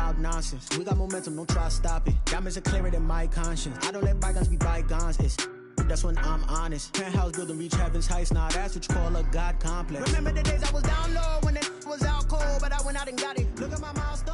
talk nonsense. We got momentum, don't try to stop it. Diamonds are clearer than my conscience. I don't let bygones be bygones. It's that's when I'm honest. Penthouse building, reach heaven's heights. Now that's what you call a God complex. Remember the days I was down low when it was out cold, but I went out and got it. Look at my milestones.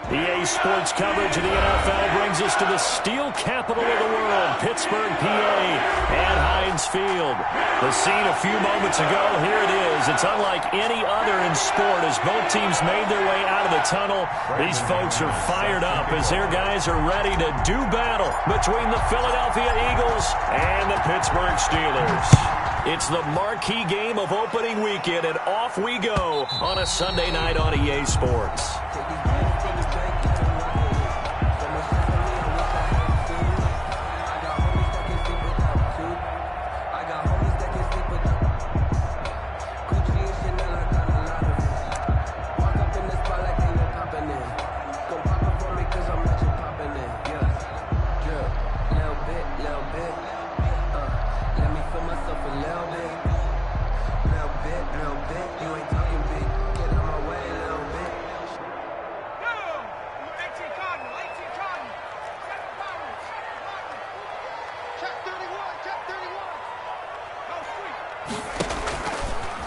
EA Sports coverage of the NFL brings us to the steel capital of the world, Pittsburgh, PA, and Heinz Field. The scene a few moments ago, here it is. It's unlike any other in sport as both teams made their way out of the tunnel. These folks are fired up as their guys are ready to do battle between the Philadelphia Eagles and the Pittsburgh Steelers. It's the marquee game of opening weekend, and off we go on a Sunday night on EA Sports.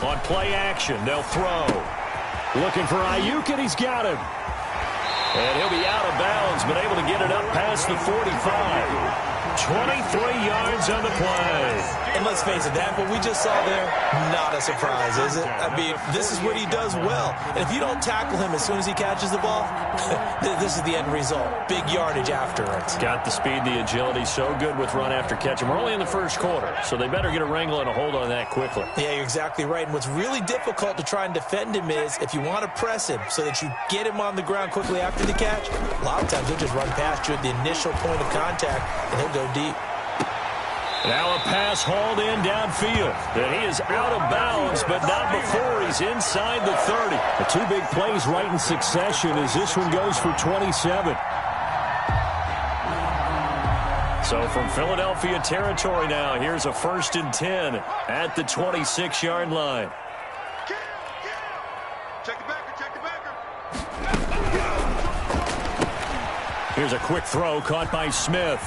On play action, they'll throw. Looking for Ayuk, and he's got him. And he'll be out of bounds, but able to get it up past the 45. 23 yards on the play. And let's face it, that what we just saw there, not a surprise, is it? I mean, this is what he does well. And if you don't tackle him as soon as he catches the ball, this is the end result. Big yardage after it. Got the speed, the agility, so good with run after catch. And we're only in the first quarter, so they better get a wrangle and a hold on that quickly. Yeah, you're exactly right. And what's really difficult to try and defend him is if you want to press him so that you get him on the ground quickly after the catch, a lot of times he'll just run past you at the initial point of contact, and he'll go deep. Now a pass hauled in downfield. And he is out of bounds, but not before he's inside the 30. The two big plays right in succession as this one goes for 27. So from Philadelphia territory now, here's a 1st and 10 at the 26-yard line. Check the backer, check the backer. Here's a quick throw caught by Smith.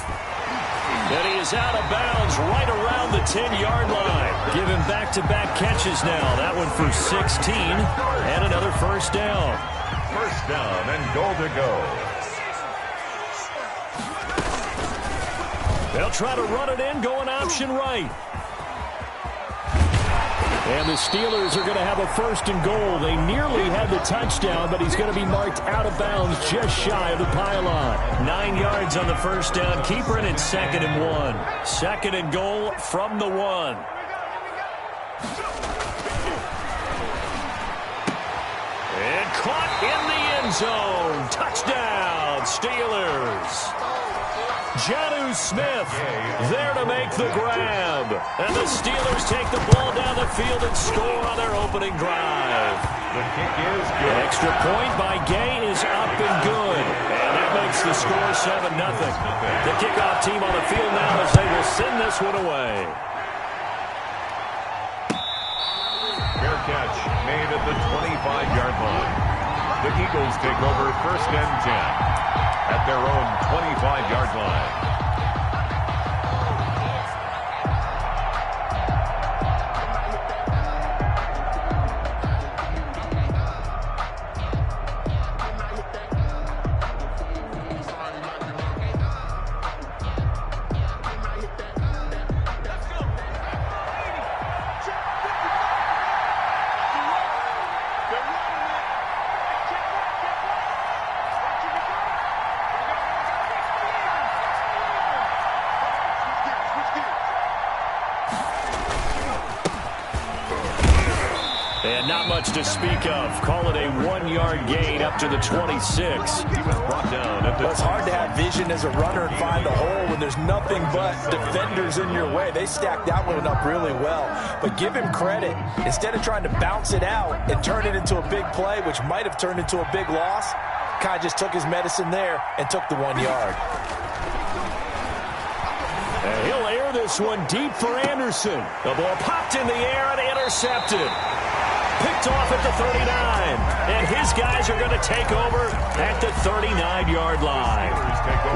And he is out of bounds right around the 10-yard line. Give him back-to-back catches now. That one for 16 and another first down. First down and goal to go. They'll try to run it in, going option right. And the Steelers are going to have a 1st and goal. They nearly had the touchdown, but he's going to be marked out of bounds just shy of the pylon. 9 yards on the first down. Keeper in at 2nd and 1. 2nd and goal from the 1. And caught in the end zone. Touchdown, Steelers. Jonnu Smith there to make the grab. And the Steelers take the ball down the field and score on their opening drive. The kick is good. Extra point by Gay is up and good. And that makes the score 7-0. The kickoff team on the field now as they will send this one away. Fair catch made at the 25-yard line. The Eagles take over 1st and 10. At their own 25-yard line. And not much to speak of. Call it a 1-yard gain up to the 26. Brought down at the it's hard to have vision as a runner and find a hole when there's nothing but defenders in your way. They stacked that one up really well. But give him credit. Instead of trying to bounce it out and turn it into a big play, which might have turned into a big loss, kind of just took his medicine there and took the 1 yard. And he'll air this one deep for Anderson. The ball popped in the air and intercepted. Picked off at the 39. And his guys Eagles are going to take over at the 39-yard line.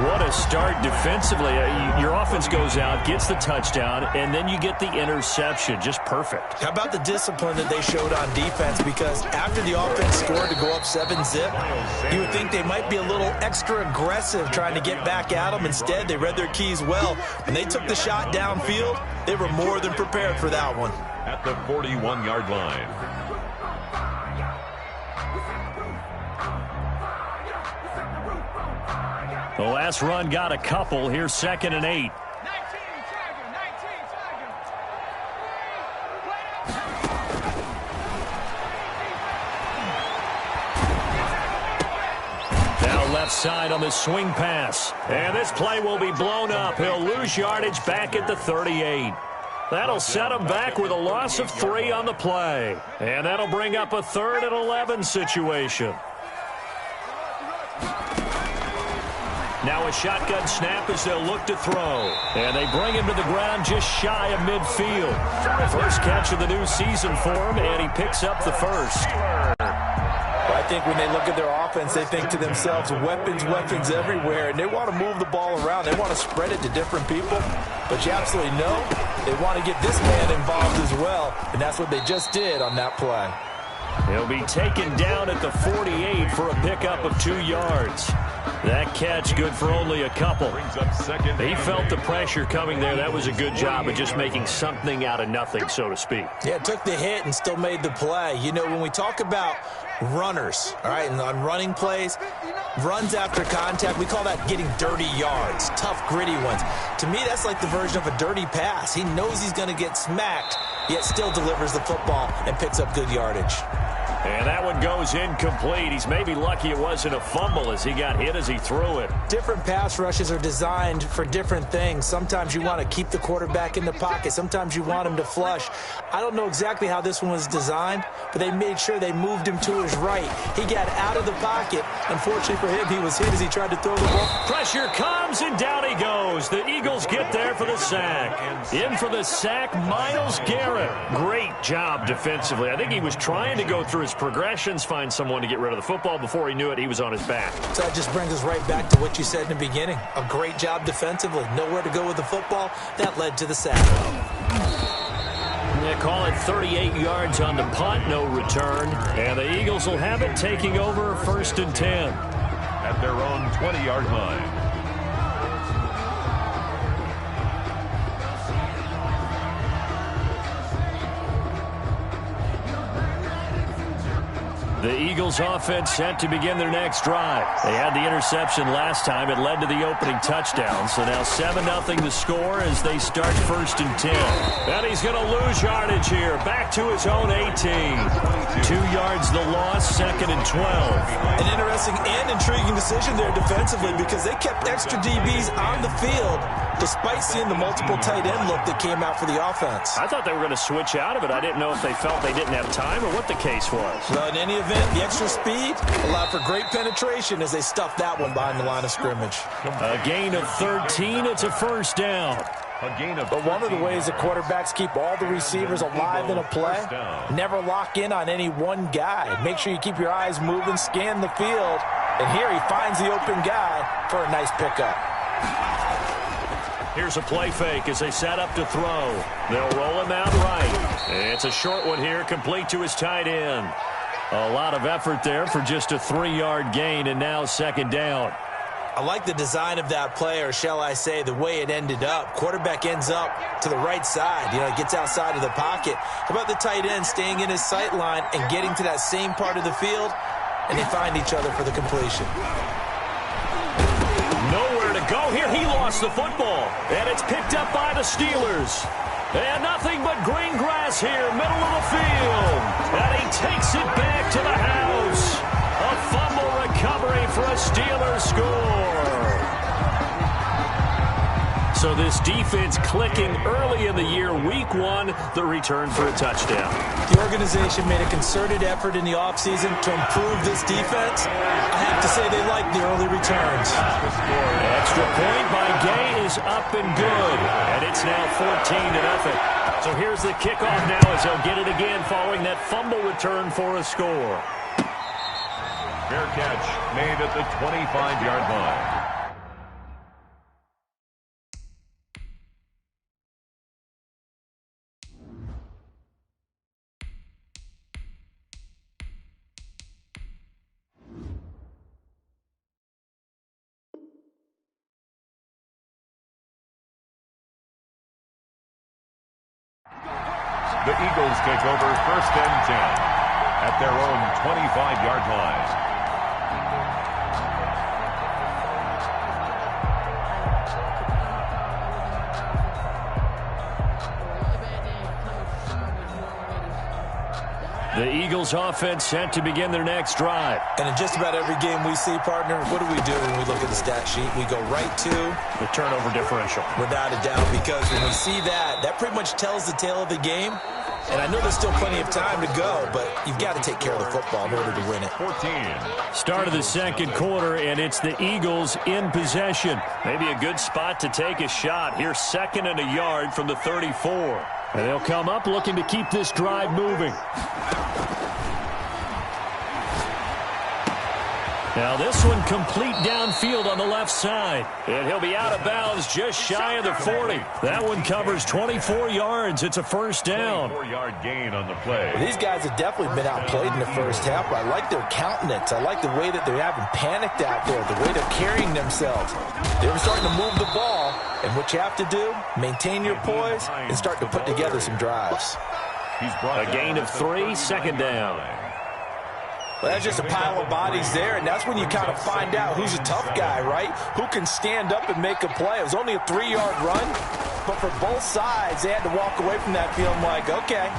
What a start defensively. Your offense goes out, gets the touchdown, and then you get the interception. Just perfect. How about the discipline that they showed on defense? Because after the offense scored to go up 7-zip, you would think they might be a little extra aggressive trying to get back at them. Instead, they read their keys well. When they took the shot downfield, they were more than prepared for that one. At the 41-yard line. The last run got a couple. Here's 2nd and 8. Now left side on the swing pass. And this play will be blown up. He'll lose yardage back at the 38. That'll set him back with a loss of 3 on the play. And that'll bring up a 3rd and 11 situation. Now a shotgun snap as they'll look to throw. And they bring him to the ground just shy of midfield. First catch of the new season for him, and he picks up the first. Well, I think when they look at their offense, they think to themselves, weapons, weapons everywhere, and they want to move the ball around. They want to spread it to different people. But you absolutely know they want to get this man involved as well, and that's what they just did on that play. He'll be taken down at the 48 for a pickup of 2 yards. That catch good for only a couple. He felt the pressure coming there. That was a good job of just making something out of nothing, so to speak. Yeah, took the hit and still made the play. You know, when we talk about runners, all right, and on running plays, runs after contact, we call that getting dirty yards, tough, gritty ones. To me, that's like the version of a dirty pass. He knows he's going to get smacked, yet still delivers the football and picks up good yardage. And that one goes incomplete. He's maybe lucky it wasn't a fumble as he got hit as he threw it. Different pass rushes are designed for different things. Sometimes you want to keep the quarterback in the pocket. Sometimes you want him to flush. I don't know exactly how this one was designed, but they made sure they moved him to his right. He got out of the pocket. Unfortunately for him, he was hit as he tried to throw the ball. Pressure comes, and down he goes. The Eagles get there for the sack. In for the sack, Myles Garrett. Great job defensively. I think he was trying to go through his progressions, find someone to get rid of the football. Before he knew it, he was on his back. So that just brings us right back to what you said in the beginning. A great job defensively. Nowhere to go with the football. That led to the sack. They call it 38 yards on the punt, no return. And the Eagles will have it, taking over 1st and 10. At their own 20-yard line. The Eagles offense set to begin their next drive. They had the interception last time. It led to the opening touchdown. So now 7-0 the score as they start 1st and 10. And he's going to lose yardage here. Back to his own 18. 2 yards the loss, 2nd and 12. An interesting and intriguing decision there defensively because they kept extra DBs on the field despite seeing the multiple tight end look that came out for the offense. I thought they were going to switch out of it. I didn't know if they felt they didn't have time or what the case was. Well, in any event, the extra speed allowed for great penetration as they stuffed that one behind the line of scrimmage. A gain of 13. It's a 1st down. But one of the ways that quarterbacks keep all the receivers alive in a play, never lock in on any one guy. Make sure you keep your eyes moving, scan the field, and here he finds the open guy for a nice pickup. Here's a play fake as they set up to throw. They'll roll him out right. It's a short one here, complete to his tight end. A lot of effort there for just a 3-yard gain, and now 2nd down. I like the design of that play, or shall I say the way it ended up. Quarterback ends up to the right side. You know, gets outside of the pocket. How about the tight end staying in his sight line and getting to that same part of the field, and they find each other for the completion. Nowhere to go here. He lost the football, and it's picked up by the Steelers. And nothing but green grass here, middle of the field. And he takes it back to the house. A fumble recovery for a Steelers score. So this defense clicking early in the year. Week 1, the return for a touchdown. The organization made a concerted effort in the offseason to improve this defense. I have to say they like the early returns. Extra point by Gay is up and good. And it's now 14-0. So here's the kickoff now as they'll get it again following that fumble return for a score. Fair catch made at the 25-yard line. The Eagles take over 1st and 10 at their own 25-yard line. The Eagles offense set to begin their next drive. And in just about every game we see, partner, what do we do when we look at the stat sheet? We go right to the turnover differential. Without a doubt, because when we see that, that pretty much tells the tale of the game. And I know there's still plenty of time to go, but you've got to take care of the football in order to win it. 14. Start of the second quarter, and it's the Eagles in possession. Maybe a good spot to take a shot. Here, 2nd and a yard from the 34. And they'll come up looking to keep this drive moving. Now this one complete downfield on the left side. And he'll be out of bounds just shy of the 40. That one covers 24 yards. It's a first down. 4-yard gain on the play. These guys have definitely been outplayed in the first half. I like their countenance. I like the way that they're having panicked out there, the way they're carrying themselves. They're starting to move the ball. And what you have to do, maintain your poise and start to put together some drives. A gain of 3, 2nd down. Well, that's just a pile of bodies there, and that's when you kind of find out who's a tough guy, right? Who can stand up and make a play. It was only a 3-yard run, but for both sides, they had to walk away from that feeling like, okay.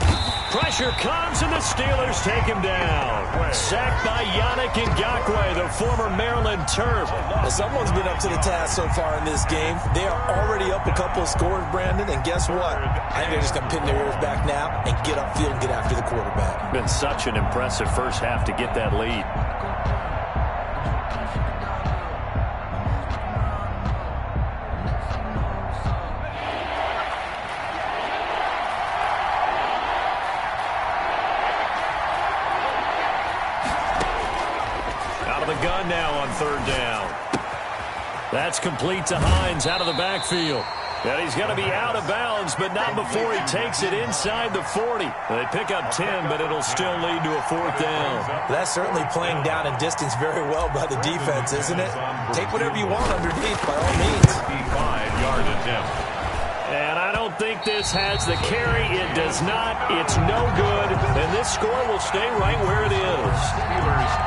Pressure comes, and the Steelers take him down. Sacked by Yannick Ngakoue, the former Maryland Terp. Well, someone's been up to the task so far in this game. They are already up a couple of scores, Brandon, and guess what? I think they're just going to pin their ears back now and get upfield and get after the quarterback. Been such an impressive first half to get that lead. Out of the gun now on 3rd down. That's complete to Hines out of the backfield. And he's going to be out of bounds, but not before he takes it inside the 40. They pick up 10, but it'll still lead to a 4th down. That's certainly playing down in distance very well by the defense, isn't it? Take whatever you want underneath, by all means. 55-yard attempt. And I don't think this has the carry. It does not. It's no good. And this score will stay right where it is.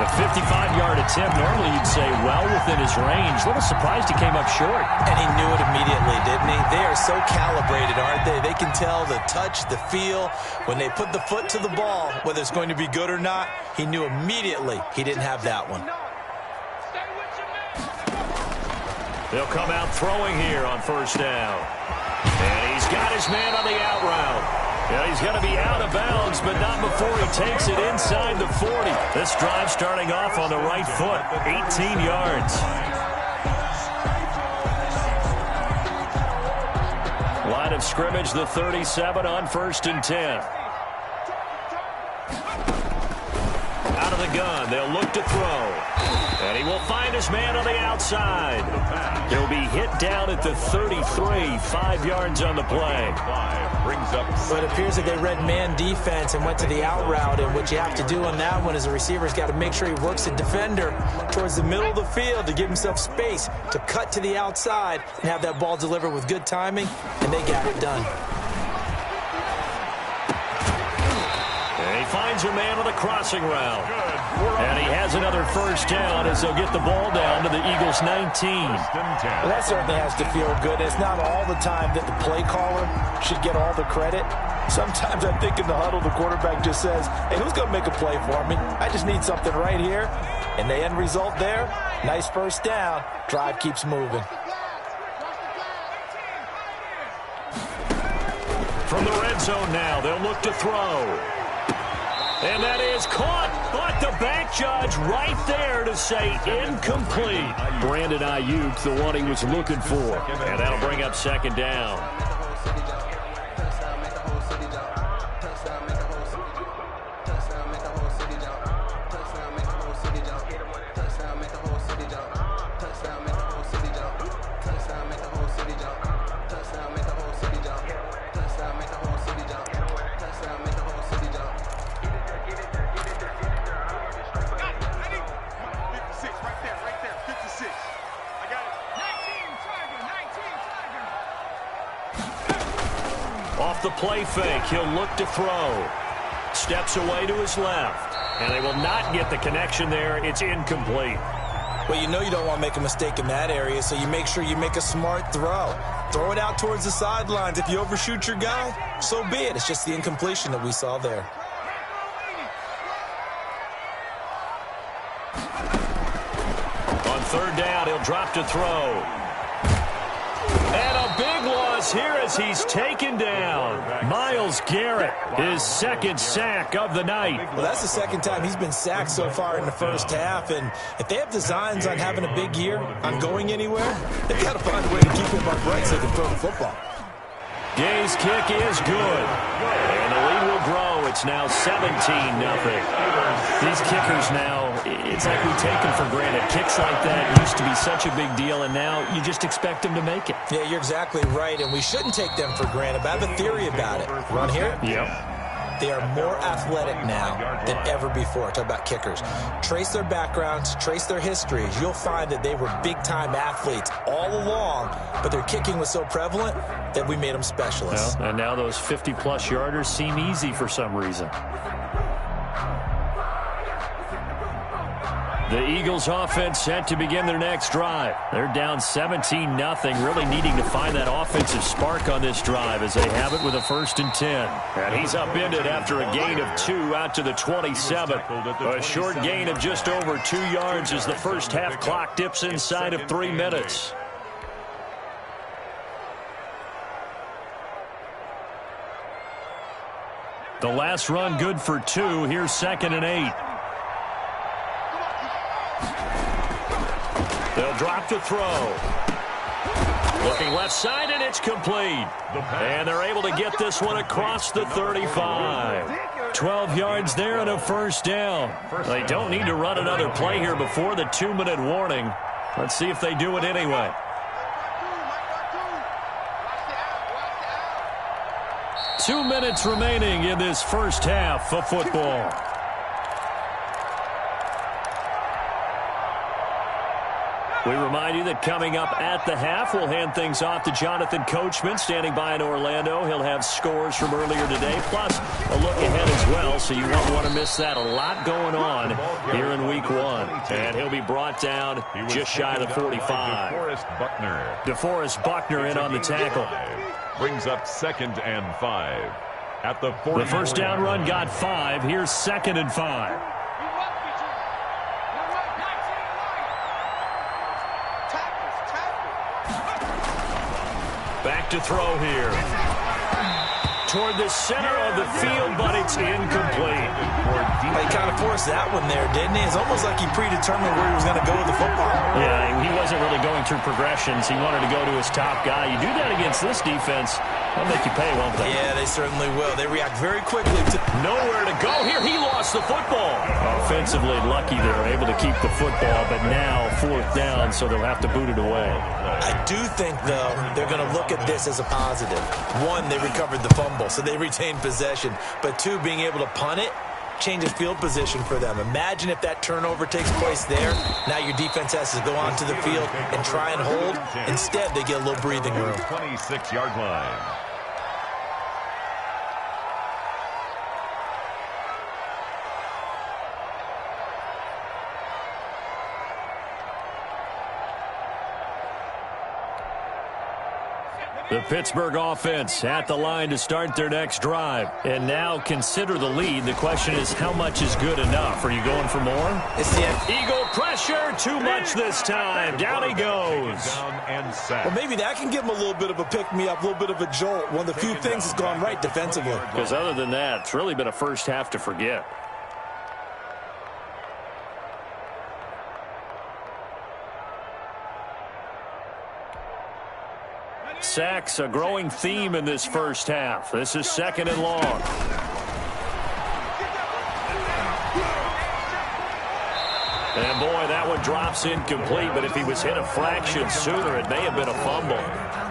The 55-yard attempt, normally you'd say well within his range. A little surprised he came up short. And he knew it immediately, didn't he? They are so calibrated, aren't they? They can tell the touch, the feel. When they put the foot to the ball, whether it's going to be good or not, he knew immediately he didn't have that one. They'll come out throwing here on 1st down. And he's got his man on the out route. Yeah, he's going to be out of bounds, but not before he takes it inside the 40. This drive starting off on the right foot, 18 yards. Line of scrimmage, the 37 on 1st and 10. Out of the gun, they'll look to throw. And he will find his man on the outside. He'll be hit down at the 33, 5 yards on the play. But it appears that they read man defense and went to the out route. And what you have to do on that one is the receiver's got to make sure he works the defender towards the middle of the field to give himself space to cut to the outside and have that ball delivered with good timing. And they got it done. And he finds a man on the crossing route. And he has another 1st down as they'll get the ball down to the Eagles' 19. Well, that certainly has to feel good. It's not all the time that the play caller should get all the credit. Sometimes I think in the huddle, the quarterback just says, hey, who's going to make a play for me? I just need something right here. And the end result there, nice 1st down. Drive keeps moving. From the red zone now, they'll look to throw. And that is caught, but the back judge right there to say incomplete. Brandon Ayuk, the one he was looking for. And that'll bring up 2nd down. the play fake. He'll look to throw. Steps away to his left. And they will not get the connection there. It's incomplete. Well, you know you don't want to make a mistake in that area, so you make sure you make a smart throw. Throw it out towards the sidelines. If you overshoot your guy, so be it. It's just the incompletion that we saw there. On third down, he'll drop to throw. And a big loss here as he's taken down. Myles Garrett, his second sack of the night. Well, that's the second time he's been sacked so far in the first half. And if they have designs on having a big year, on going anywhere, they've got to find a way to keep him upright so they can throw the football. Gay's kick is good. And the lead will grow. It's now 17-0. These kickers now, it's like we take them for granted. Kicks like that used to be such a big deal, and now you just expect them to make it. Yeah, you're exactly right, and we shouldn't take them for granted. But I have a theory about it. Run here? Yep. They are more athletic now than ever before. Talk about kickers. Trace their backgrounds, trace their histories. You'll find that they were big-time athletes all along, but their kicking was so prevalent that we made them specialists. Well, and now those 50-plus yarders seem easy for some reason. The Eagles offense set to begin their next drive. They're down 17-0, really needing to find that offensive spark on this drive as they have it with a 1st and 10. And he's upended after a gain of 2 out to the 27. A short gain of just over 2 yards as the first half clock dips inside of 3 minutes. The last run good for 2. Here's 2nd and 8. They'll drop to throw. Looking left side, and it's complete. And they're able to get this one across the 35. 12 yards there and a 1st down. They don't need to run another play here before the 2-minute warning. Let's see if they do it anyway. 2 minutes remaining in this first half of football. We remind you that coming up at the half, we'll hand things off to Jonathan Coachman, standing by in Orlando. He'll have scores from earlier today, plus a look ahead as well, so you won't want to miss that. A lot going on here in Week 1. And he'll be brought down just shy of the 45. DeForest Buckner in on the tackle. Brings up 2nd and 5. At the 40. The first down run got 5. Here's 2nd and 5. Back to throw here. Toward the center of the field, but it's incomplete. He kind of forced that one there, didn't he? It's almost like he predetermined where he was going to go with the football. Yeah, he wasn't really going through progressions. He wanted to go to his top guy. You do that against this defense, they'll make you pay, won't they? Yeah, they certainly will. They react very quickly to... Nowhere to go here. He lost the football. Offensively, lucky they're able to keep the football, but now 4th down, so they'll have to boot it away. I do think, though, they're going to look at this as a positive. 1, they recovered the fumble, so they retained possession. But 2, being able to punt it changes field position for them. Imagine if that turnover takes place there. Now your defense has to go onto the field and try and hold. Instead, they get a little breathing room. 26-yard line. The Pittsburgh offense at the line to start their next drive. And now consider the lead. The question is, how much is good enough? Are you going for more? It's the end. Eagle pressure, too much this time. Down he goes. Well, maybe that can give him a little bit of a pick-me-up, a little bit of a jolt. One of the few things that's gone right defensively. Because other than that, it's really been a first half to forget. Sacks, a growing theme in this first half. This is 2nd and long. And boy, that one drops incomplete, but if he was hit a fraction sooner, it may have been a fumble.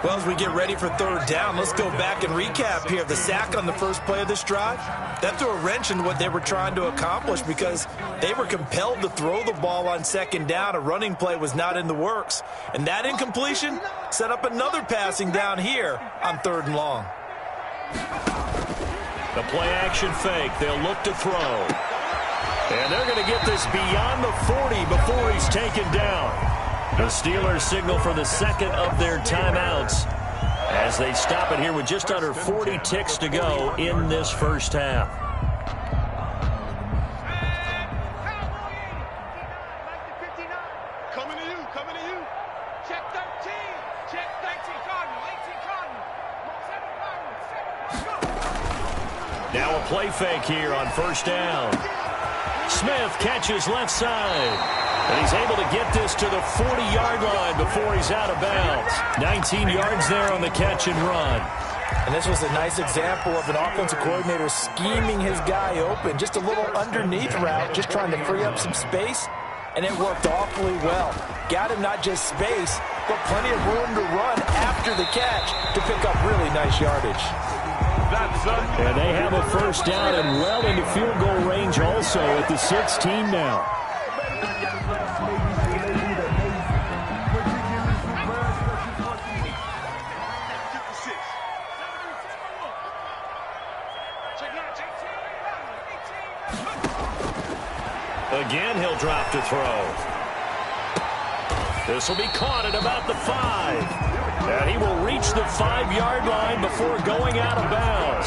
Well, as we get ready for 3rd down, let's go back and recap here. The sack on the first play of this drive, that threw a wrench in what they were trying to accomplish because they were compelled to throw the ball on 2nd down. A running play was not in the works. And that incompletion set up another passing down here on 3rd and long. The play-action fake. They'll look to throw. And they're going to get this beyond the 40 before he's taken down. The Steelers signal for the second of their timeouts as they stop it here with just under 40 ticks to go in this first half. Coming to you, coming to you. Check 13. Check 13 Cardinal, 18 Cardinal. 7 Cardinal, 7 Cardinal. Now a play fake here on first down. Smith catches left side. And he's able to get this to the 40-yard line before he's out of bounds. 19 yards there on the catch and run. And this was a nice example of an offensive coordinator scheming his guy open. Just a little underneath route, just trying to free up some space. And it worked awfully well. Got him not just space, but plenty of room to run after the catch to pick up really nice yardage. And they have a first down and well into field goal range also at the 16 now. Again, he'll drop to throw. This will be caught at about the 5. And he will reach the 5-yard line before going out of bounds.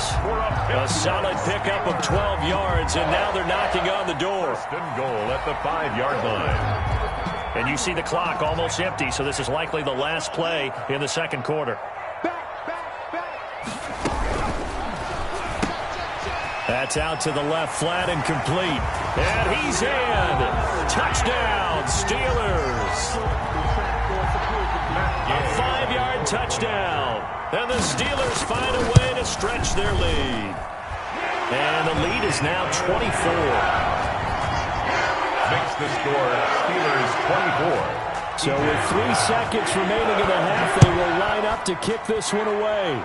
A solid pickup of 12 yards, and now they're knocking on the door. First and goal at the 5-yard line. And you see the clock almost empty, so this is likely the last play in the second quarter. That's out to the left flat and complete. And he's in. Touchdown, Steelers. A 5-yard touchdown. And the Steelers find a way to stretch their lead. And the lead is now 24. Makes the score Steelers 24. So with 3 seconds remaining in the half, they will line up to kick this one away.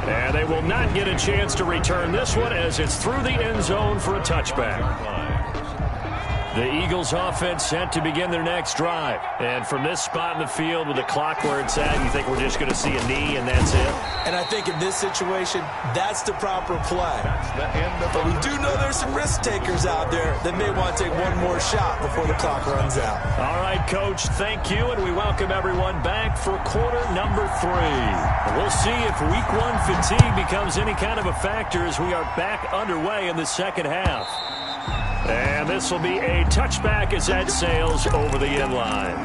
And they will not get a chance to return this one as it's through the end zone for a touchback. The Eagles offense set to begin their next drive. And from this spot in the field with the clock where it's at, you think we're just going to see a knee and that's it? And I think in this situation, that's the proper play. But we do know there's some risk takers out there that may want to take one more shot before the clock runs out. All right, Coach, thank you, and we welcome everyone back for quarter number 3. We'll see if week 1 fatigue becomes any kind of a factor as we are back underway in the second half. And this will be a touchback as that sails over the end line.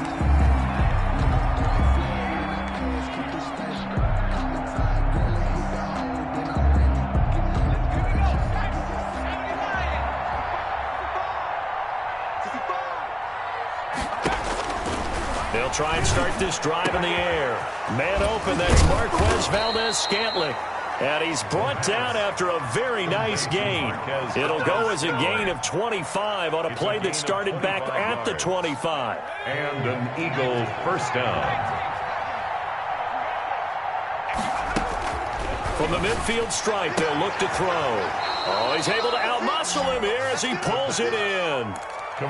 They'll try and start this drive in the air. Man open, that's Marquez Valdez-Scantling. And he's brought down after a very nice gain. It'll go as a gain of 25 on a play that started back at the 25. And an Eagle first down. From the midfield stripe, they'll look to throw. Oh, he's able to outmuscle him here as he pulls it in.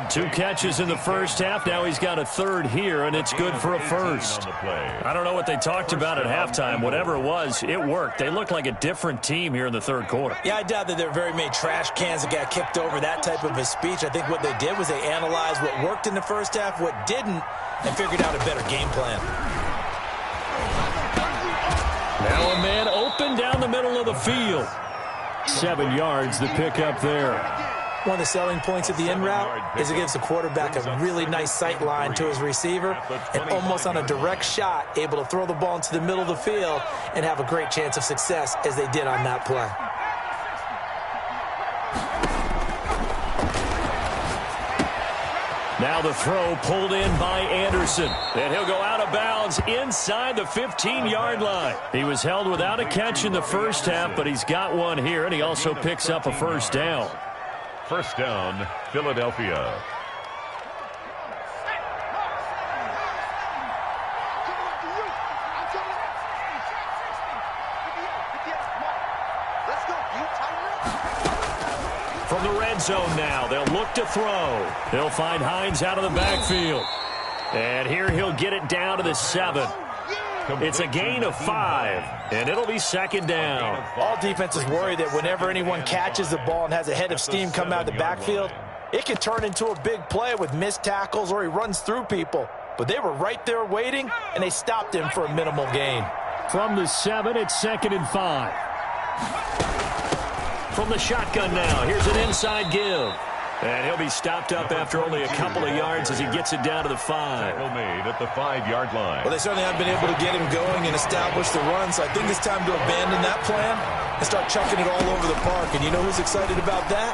2 catches in the first half. Now he's got a third here, and it's good for a first. I don't know what they talked about at halftime. Whatever it was, it worked. They looked like a different team here in the third quarter. Yeah, I doubt that there were very many trash cans that got kicked over, that type of a speech. I think what they did was they analyzed what worked in the first half, what didn't, and figured out a better game plan. Now a man open down the middle of the field. 7 yards the pick up there. One of the selling points of the in route is it gives the quarterback a really nice sight line to his receiver and almost on a direct shot able to throw the ball into the middle of the field and have a great chance of success as they did on that play. Now the throw pulled in by Anderson. And he'll go out of bounds inside the 15-yard line. He was held without a catch in the first half, but he's got one here, and he also picks up a first down. First down, Philadelphia. From the red zone now, they'll look to throw. They'll find Hines out of the backfield. And here he'll get it down to the 7. It's a gain of 5, and it'll be second down. All defenses worry that whenever anyone catches the ball and has a head of steam come out of the backfield, it can turn into a big play with missed tackles or he runs through people. But they were right there waiting, and they stopped him for a minimal gain. From the 7, it's 2nd and 5. From the shotgun now, here's an inside give. And he'll be stopped up after only a couple of yards as he gets it down to the 5. Tackle made at the 5-yard line. Well, they certainly haven't been able to get him going and establish the run, so I think it's time to abandon that plan and start chucking it all over the park. And you know who's excited about that?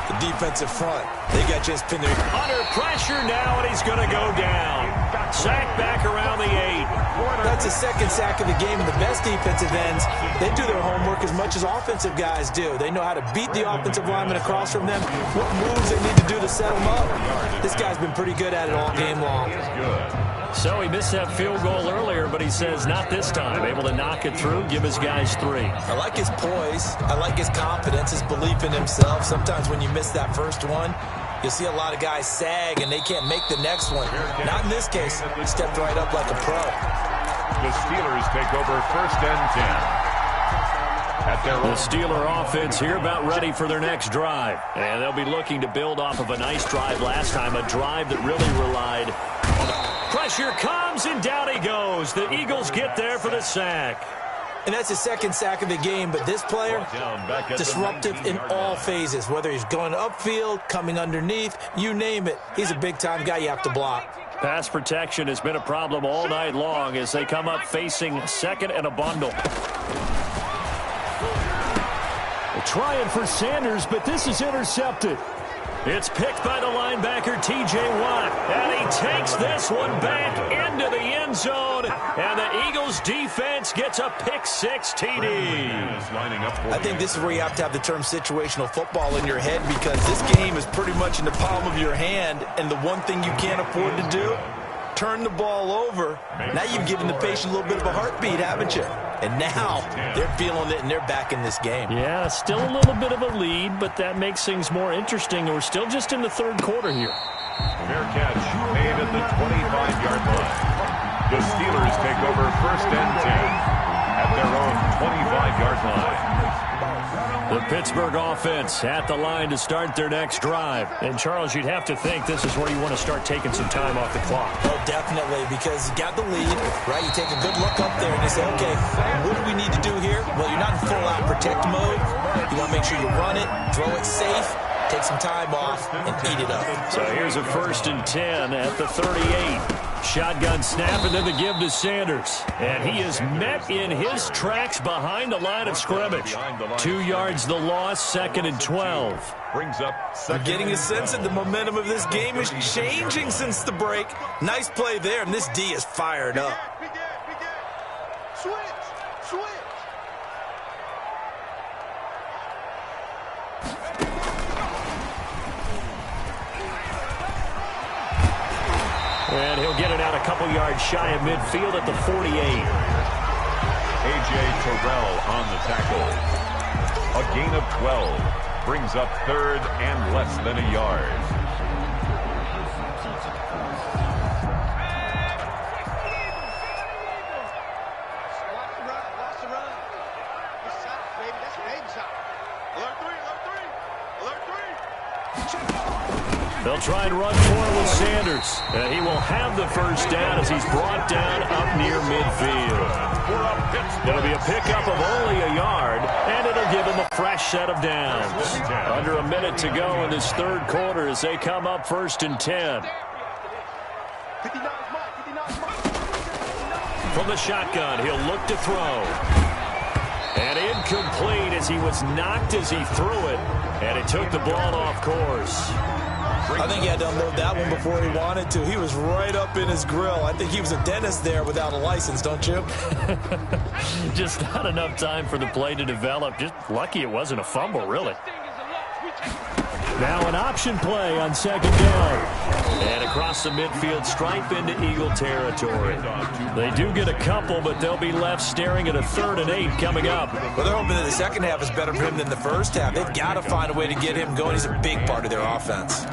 The defensive front. They got just pinned there. Under pressure now, and he's going to go down. Sack back around the 8. That's the second sack of the game, and the best defensive ends, they do their homework as much as offensive guys do. They know how to beat the offensive lineman across from them, what moves they need to do to set them up. This guy's been pretty good at it all game long. So he missed that field goal earlier, but he says not this time. Able to knock it through, give his guys 3. I like his poise. I like his confidence, his belief in himself. Sometimes when you miss that first one, you'll see a lot of guys sag and they can't make the next one. Not in this case. He stepped right up like a pro. The Steelers take over 1st and 10. The Steeler offense here about ready for their next drive. And they'll be looking to build off of a nice drive last time, a drive that really relied on the pressure comes, and down he goes. The Eagles get there for the sack. And that's his second sack of the game, but this player, disruptive in all phases, whether he's going upfield, coming underneath, you name it. He's a big-time guy you have to block. Pass protection has been a problem all night long as they come up facing second and a bundle. Trying for Sanders, but this is intercepted. It's picked by the linebacker, T.J. Watt, and he takes this one back into the end zone, and the Eagles defense gets a pick-6 TD. I think this is where you have to have the term situational football in your head, because this game is pretty much in the palm of your hand, and the one thing you can't afford to do, turn the ball over. Now you've given the patient a little bit of a heartbeat, haven't you? And now they're feeling it, and they're back in this game. Yeah, still a little bit of a lead, but that makes things more interesting. We're still just in the 3rd quarter here. Fair catch made at the 25-yard line. The Steelers take over 1st and 10 at their own 25-yard line. The Pittsburgh offense at the line to start their next drive. And, Charles, you'd have to think this is where you want to start taking some time off the clock. Oh, definitely, because you got the lead, right? You take a good look up there and you say, okay, what do we need to do here? Well, you're not in full-out protect mode. You want to make sure you run it, throw it safe, take some time off, and eat it up. So here's a 1st and 10 at the 38. Shotgun snap, and then the give to Sanders. And he is met in his tracks behind the line of scrimmage. 2 yards the loss, 2nd and 12. Brings up You're getting a sense that the momentum of this game is changing since the break. Nice play there, and this D is fired up. Switch. And he'll get it out a couple yards shy of midfield at the 48. A.J. Terrell on the tackle. A gain of 12. Brings up 3rd and less than a yard. Lost the run. Good shot, baby. That's a baby shot. Alert 3. They'll try and run for it with Sanders. And he will have the first down as he's brought down up near midfield. It'll be a pickup of only a yard, and it'll give him a fresh set of downs. Under a minute to go in this 3rd quarter as they come up 1st and 10. From the shotgun, he'll look to throw. And incomplete as he was knocked as he threw it, and it took the ball off course. I think he had to unload that one before he wanted to. He was right up in his grill. I think he was a dentist there without a license, don't you? Just not enough time for the play to develop. Just lucky it wasn't a fumble, really. Now an option play on 2nd down. And across the midfield stripe into Eagle territory. They do get a couple, but they'll be left staring at a 3rd and 8 coming up. Well, they're hoping that the second half is better for him than the first half. They've got to find a way to get him going. He's a big part of their offense.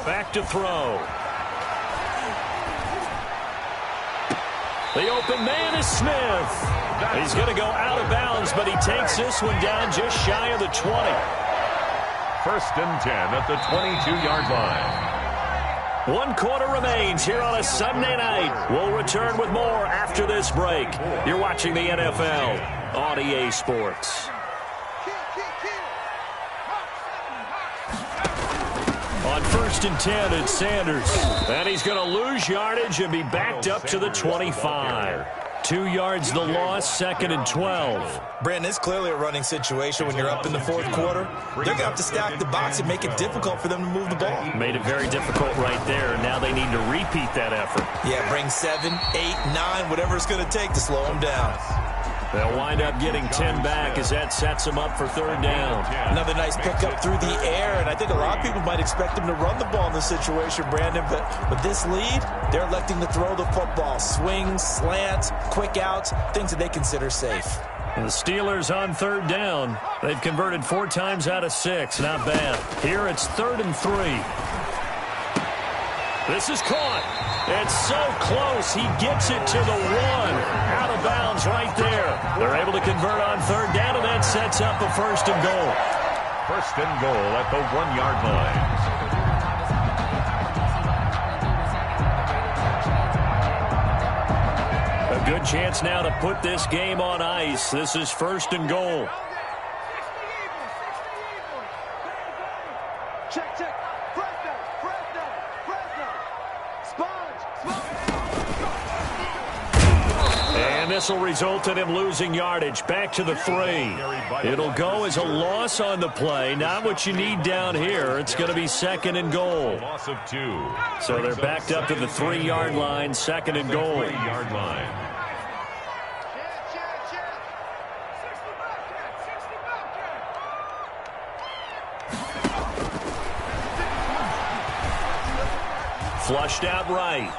Back to throw. The open man is Smith. He's going to go out of bounds, but he takes this one down just shy of the 20. 1st and 10 at the 22-yard line. 1 quarter remains here on a Sunday night. We'll return with more after this break. You're watching the NFL on EA Sports. On 1st and 10, it's Sanders. And he's going to lose yardage and be backed up to the 25. 2 yards the loss, 2nd and 12. Brandon, it's clearly a running situation when you're up in the 4th quarter. They're going to have to stack the box and make it difficult for them to move the ball. Made it very difficult right there. Now they need to repeat that effort. Yeah, bring 7, 8, 9, whatever it's going to take to slow them down. They'll wind up getting 10 back as that sets them up for 3rd down. Another nice pickup through the air, and I think a lot of people might expect them to run the ball in this situation, Brandon, but with this lead, they're electing to throw the football. Swings, slants, quick outs, things that they consider safe. And the Steelers on 3rd down. They've converted 4 times out of 6. Not bad. Here it's 3rd and 3. This is caught. It's so close. He gets it to the 1. Out of bounds right there. They're able to convert on 3rd down, and that sets up a 1st and goal. 1st and goal at the 1-yard line. A good chance now to put this game on ice. This is 1st and goal. Check, check. Fresno. Sponge. And this will result in him losing yardage. Back to the 3. It'll go as a loss on the play. Not what you need down here. It's going to be 2nd and goal. Loss of 2. So they're backed up to the 3-yard line. 2nd and goal. 3-yard line. Flushed out right.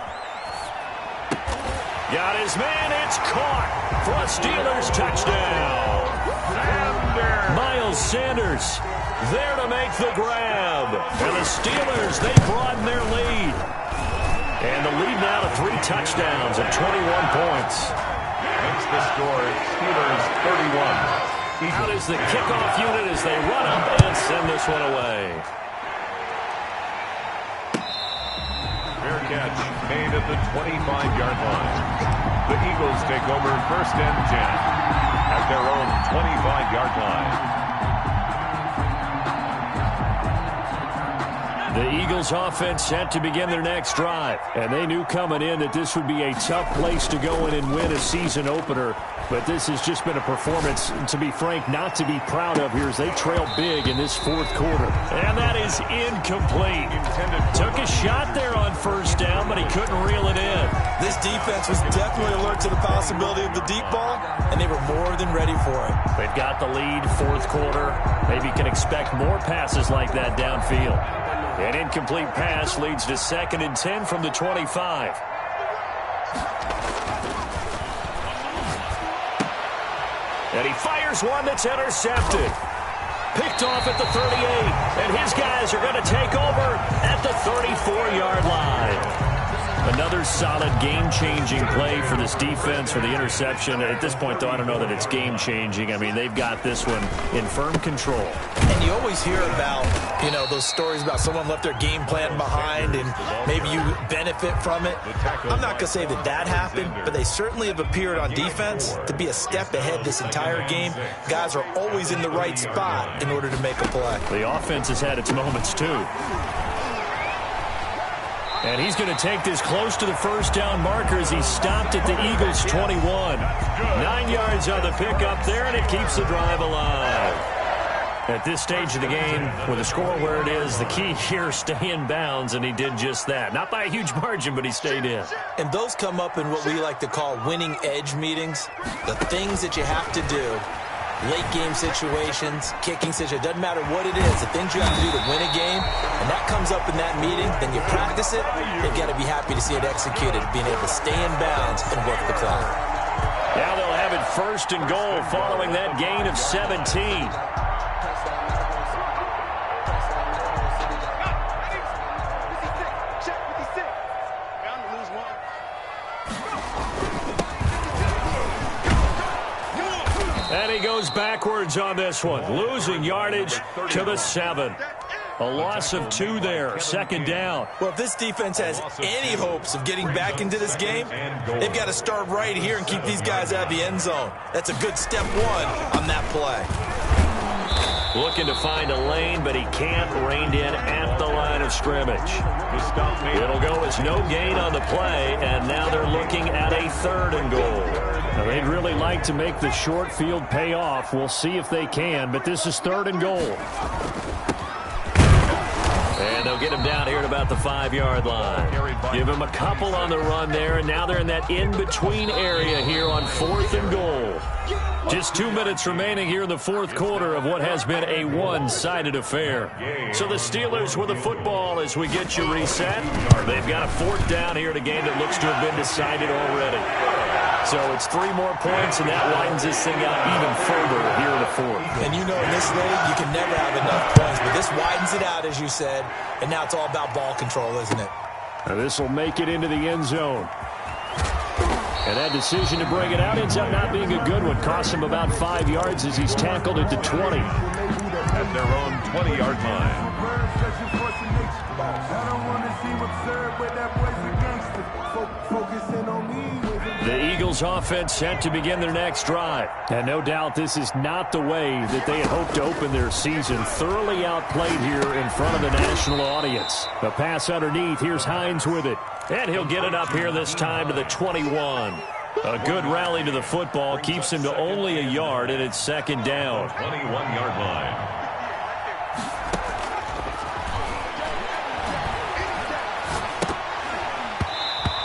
Got his man. It's caught for a Steelers touchdown. Miles Sanders there to make the grab. And the Steelers, they broaden their lead. And the lead now to 3 touchdowns at 21 points. Makes the score Steelers 31. Out is the kickoff unit as they run up and send this one away. Fair catch made at the 25-yard line. The Eagles take over 1st and 10 at their own 25-yard line. The Eagles offense set to begin their next drive. And they knew coming in that this would be a tough place to go in and win a season opener. But this has just been a performance, to be frank, not to be proud of here as they trail big in this 4th quarter. And that is incomplete. Took a shot there on 1st down, but he couldn't reel it in. This defense was definitely alert to the possibility of the deep ball, and they were more than ready for it. They've got the lead, 4th quarter. Maybe can expect more passes like that downfield. An incomplete pass leads to 2nd and 10 from the 25. And he fires one that's intercepted. Picked off at the 38. And his guys are going to take over at the 34-yard line. Another solid game-changing play for this defense for the interception. At this point, though, I don't know that it's game-changing. I mean, they've got this one in firm control. And you always hear about, those stories about someone left their game plan behind and maybe you benefit from it. I'm not going to say that happened, but they certainly have appeared on defense to be a step ahead this entire game. Guys are always in the right spot in order to make a play. The offense has had its moments, too. And he's going to take this close to the 1st down marker as he stopped at the Eagles' 21. 9 yards on the pickup there, and it keeps the drive alive. At this stage of the game, with the score where it is, the key here, stay in bounds, and he did just that. Not by a huge margin, but he stayed in. And those come up in what we like to call winning edge meetings. The things that you have to do. Late game situations, kicking situations, doesn't matter what it is, the things you have to do to win a game, and that comes up in that meeting, then you practice it, you've got to be happy to see it executed, being able to stay in bounds and work the clock. Now they'll have it 1st and goal following that gain of 17. goes backwards on this one, losing yardage to the 7. A loss of 2 there, second down. Well, if this defense has any hopes of getting back into this game, they've got to start right here and keep these guys out of the end zone. That's a good step 1 on that play. Looking to find a lane, but he can't. Reined in at the line of scrimmage. It'll go as no gain on the play, and now they're looking at a 3rd and goal. Now, they'd really like to make the short field pay off. We'll see if they can, but this is 3rd and goal. And they'll get him down here at about the 5-yard line. Give him a couple on the run there, and now they're in that in-between area here on 4th and goal. Just 2 minutes remaining here in the 4th quarter of what has been a one-sided affair. So the Steelers with the football as we get you reset. They've got a 4th down here in a game that looks to have been decided already. So it's 3 more points, and that widens this thing out even further here in the 4th. And you know in this league, you can never have enough points, but this widens it out, as you said, and now it's all about ball control, isn't it? This will make it into the end zone. And that decision to bring it out ends up not being a good one. Costs him about 5 yards as he's tackled at the 20. At their own 20-yard line. The Eagles offense set to begin their next drive. And no doubt this is not the way that they had hoped to open their season. Thoroughly outplayed here in front of the national audience. The pass underneath. Here's Hines with it. And he'll get it up here this time to the 21. A good rally to the football. Keeps him to only a yard, and it's 2nd down. 21-yard line.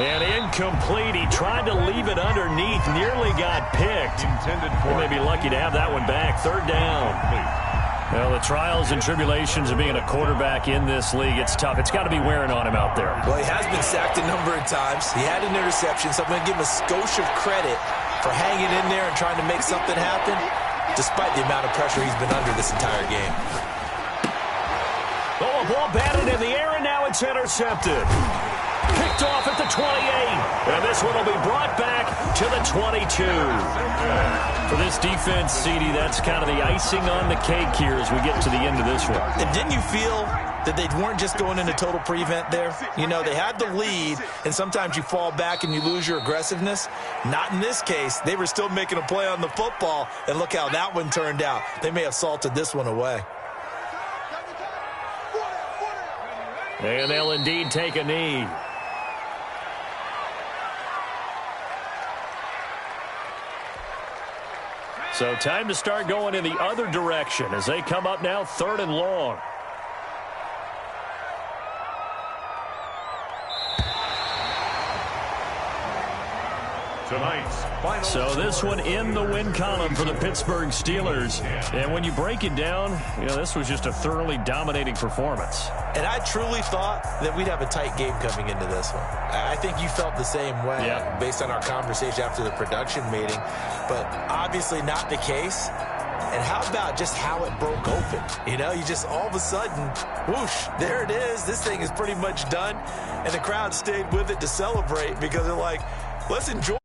And incomplete. He tried to leave it underneath. Nearly got picked. They may be lucky to have that one back. 3rd down. Well, the trials and tribulations of being a quarterback in this league, it's tough. It's got to be wearing on him out there. Well, he has been sacked a number of times. He had an interception, so I'm going to give him a skosh of credit for hanging in there and trying to make something happen, despite the amount of pressure he's been under this entire game. Oh, a ball batted in the air, and now it's intercepted. Picked off at the 28. And this one will be brought back to the 22. For this defense, CD, that's kind of the icing on the cake here as we get to the end of this one. And didn't you feel that they weren't just going into total prevent there? You know, they had the lead, and sometimes you fall back and you lose your aggressiveness. Not in this case. They were still making a play on the football, and look how that one turned out. They may have salted this one away. And they'll indeed take a knee. So time to start going in the other direction as they come up now 3rd and long. Tonight's final. So this one in the win column for the Pittsburgh Steelers. And when you break it down, you know, this was just a thoroughly dominating performance. And I truly thought that we'd have a tight game coming into this one. I think you felt the same way based on our conversation after the production meeting. But obviously not the case. And how about just how it broke open? You know, you just all of a sudden, whoosh, there it is. This thing is pretty much done. And the crowd stayed with it to celebrate because they're like, let's enjoy